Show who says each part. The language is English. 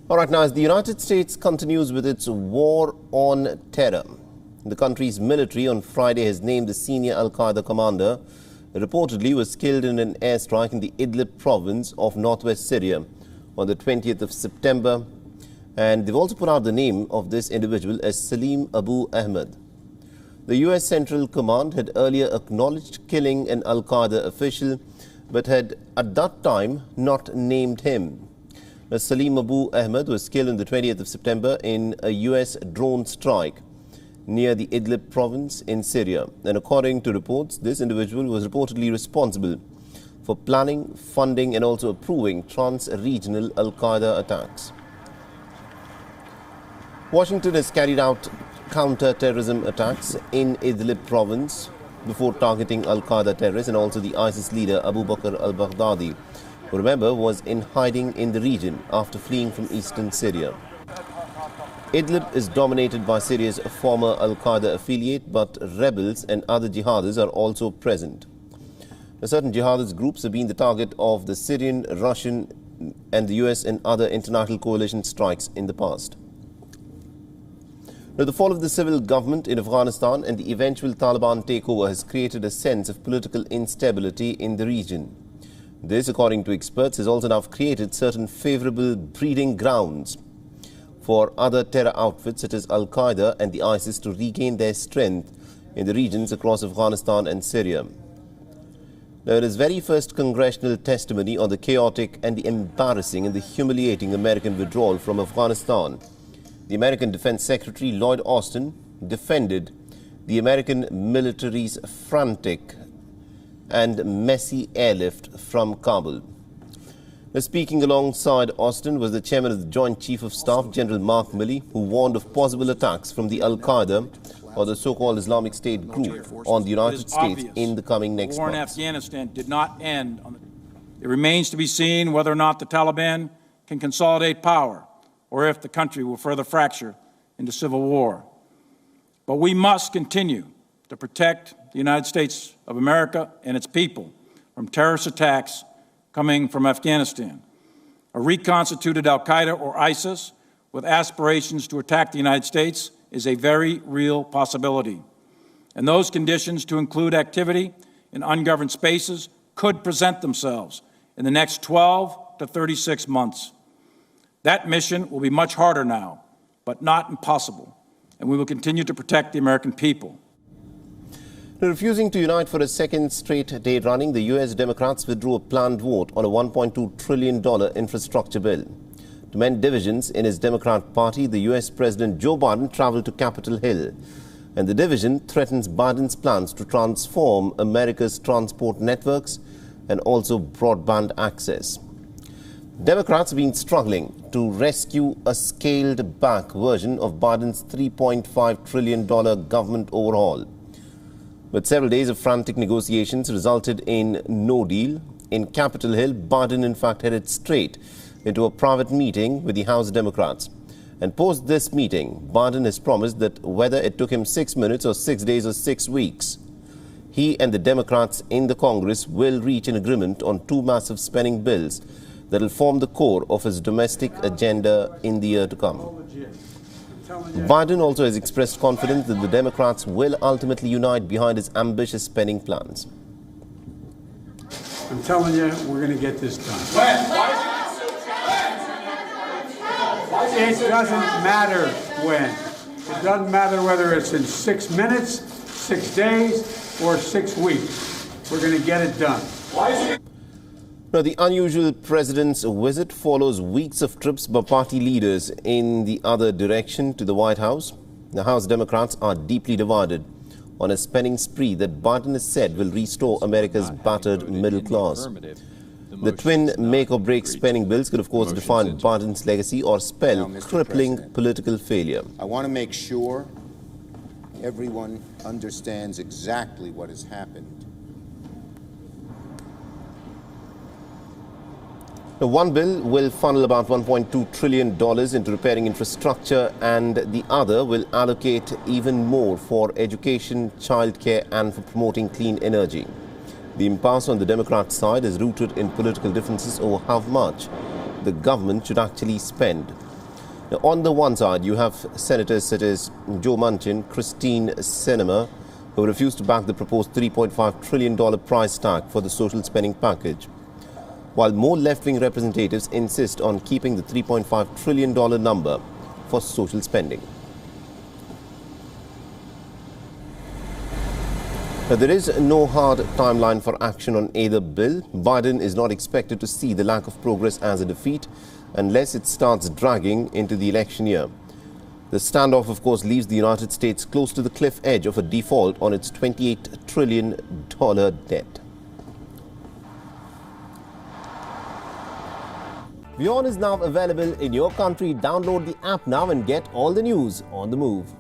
Speaker 1: All right, now as the United States continues with its war on terror, the country's military on Friday has named the senior Al-Qaeda commander reportedly was killed in an airstrike in the Idlib province of northwest Syria on the 20th of September. And they've also put out the name of this individual as Salim Abu-Ahmad. The U.S. Central Command had earlier acknowledged killing an Al-Qaeda official, but had at that time not named him. Now, Salim Abu-Ahmad was killed on the 20th of September in a U.S. drone strike near the Idlib province in Syria. And according to reports, this individual was reportedly responsible for planning, funding and also approving trans-regional Al-Qaeda attacks. Washington has carried out counter-terrorism attacks in Idlib province before targeting Al-Qaeda terrorists and also the ISIS leader Abu Bakr al-Baghdadi, who, remember, was in hiding in the region after fleeing from eastern Syria. Idlib is dominated by Syria's former Al-Qaeda affiliate, but rebels and other jihadists are also present. Certain jihadist groups have been the target of the Syrian, Russian and the US and other international coalition strikes in the past. Now, the fall of the civil government in Afghanistan and the eventual Taliban takeover has created a sense of political instability in the region. This, according to experts, has also now created certain favorable breeding grounds for other terror outfits such as Al-Qaeda and the ISIS to regain their strength in the regions across Afghanistan and Syria. Now, in his very first congressional testimony on the chaotic and the embarrassing and the humiliating American withdrawal from Afghanistan, the American Defense Secretary Lloyd Austin defended the American military's frantic and messy airlift from Kabul. Now, speaking alongside Austin was the chairman of the Joint Chief of Staff, General Mark Milley, who warned of possible attacks from the Al-Qaeda or the so-called Islamic State group on the United States in the coming next months.
Speaker 2: The war in Afghanistan did not end. It remains to be seen whether or not the Taliban can consolidate power, or if the country will further fracture into civil war. But we must continue to protect the United States of America and its people from terrorist attacks coming from Afghanistan. A reconstituted Al-Qaeda or ISIS with aspirations to attack the United States is a very real possibility. And those conditions, to include activity in ungoverned spaces, could present themselves in the next 12 to 36 months. That mission will be much harder now, but not impossible, and we will continue to protect the American people.
Speaker 1: Refusing to unite for a second straight day running, the U.S. Democrats withdrew a planned vote on a $1.2 trillion infrastructure bill. To mend divisions in his Democrat Party, the U.S. President Joe Biden traveled to Capitol Hill, and the division threatens Biden's plans to transform America's transport networks and also broadband access. Democrats have been struggling to rescue a scaled-back version of Biden's $3.5 trillion government overhaul. But several days of frantic negotiations resulted in no deal. In Capitol Hill, Biden in fact headed straight into a private meeting with the House Democrats. And post this meeting, Biden has promised that whether it took him 6 minutes or 6 days or 6 weeks, he and the Democrats in the Congress will reach an agreement on two massive spending bills that will form the core of his domestic agenda in the year to come. Biden also has expressed confidence that the Democrats will ultimately unite behind his ambitious spending plans.
Speaker 3: I'm telling you, we're going to get this done. It doesn't matter when. It doesn't matter whether it's in 6 minutes, 6 days, or 6 weeks. We're going to get it done.
Speaker 1: Now, the unusual president's visit follows weeks of trips by party leaders in the other direction to the White House. The House Democrats are deeply divided on a spending spree that Biden has said will restore America's battered middle class. The twin make-or-break spending bills could, of course, define Biden's legacy or spell crippling political failure.
Speaker 4: I want to make sure everyone understands exactly what has happened.
Speaker 1: Now, one bill will funnel about $1.2 trillion into repairing infrastructure, and the other will allocate even more for education, childcare and for promoting clean energy. The impasse on the Democrat side is rooted in political differences over how much the government should actually spend. Now, on the one side, you have senators such as Joe Manchin, Christine Sinema, who refused to back the proposed $3.5 trillion price tag for the social spending package, while more left-wing representatives insist on keeping the $3.5 trillion number for social spending. Now, there is no hard timeline for action on either bill. Biden is not expected to see the lack of progress as a defeat unless it starts dragging into the election year. The standoff, of course, leaves the United States close to the cliff edge of a default on its $28 trillion debt. WION is now available in your country. Download the app now and get all the news on the move.